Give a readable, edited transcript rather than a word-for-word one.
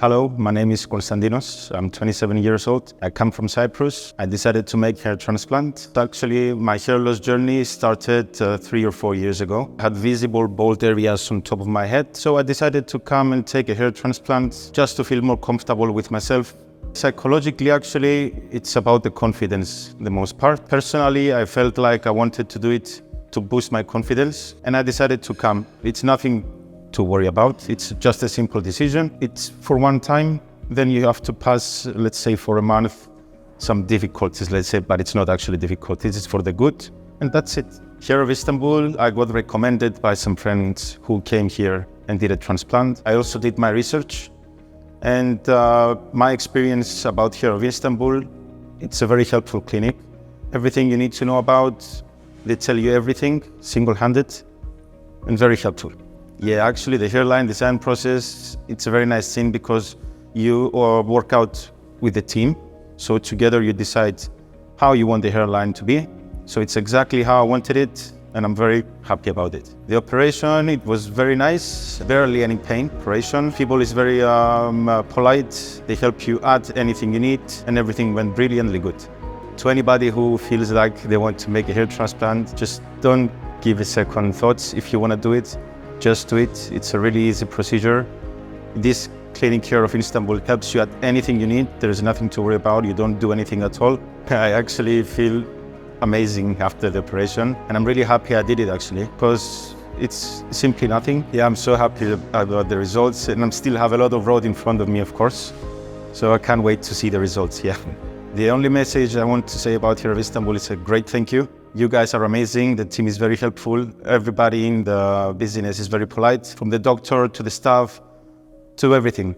Hello, my name is Konstantinos. I'm 27 years old. I come from Cyprus. I decided to make hair transplant. Actually, my hair loss journey started 3 or 4 years ago. I had visible bald areas on top of my head, so I decided to come and take a hair transplant just to feel more comfortable with myself. Psychologically, actually, it's about the confidence, the most part. Personally, I felt like I wanted to do it to boost my confidence, and I decided to come. It's nothing to worry about. It's just a simple decision. It's for one time, then you have to pass, let's say for a month, some difficulties, let's say, but it's not actually difficulties, it's for the good, and that's it. Hair of Istanbul, I got recommended by some friends who came here and did a transplant. I also did my research, and my experience about Hair of Istanbul, it's a very helpful clinic. Everything you need to know about, they tell you everything, single-handed, and very helpful. Yeah, actually the hairline design process, it's a very nice thing because you work out with the team. So together you decide how you want the hairline to be. So it's exactly how I wanted it, and I'm very happy about it. The operation, it was very nice, barely any pain operation. People is very polite. They help you add anything you need, and everything went brilliantly good. To anybody who feels like they want to make a hair transplant, just don't give a second thoughts. If you want to do it, just do it. It's a really easy procedure. This clinic Hair of Istanbul helps you at anything you need. There's nothing to worry about. You don't do anything at all. I actually feel amazing after the operation, and I'm really happy I did it actually, because it's simply nothing. Yeah, I'm so happy about the results, and I still have a lot of road in front of me, of course. So I can't wait to see the results, yeah. The only message I want to say about Hair of Istanbul is a great thank you. You guys are amazing. The team is very helpful. Everybody in the business is very polite, from the doctor to the staff to everything.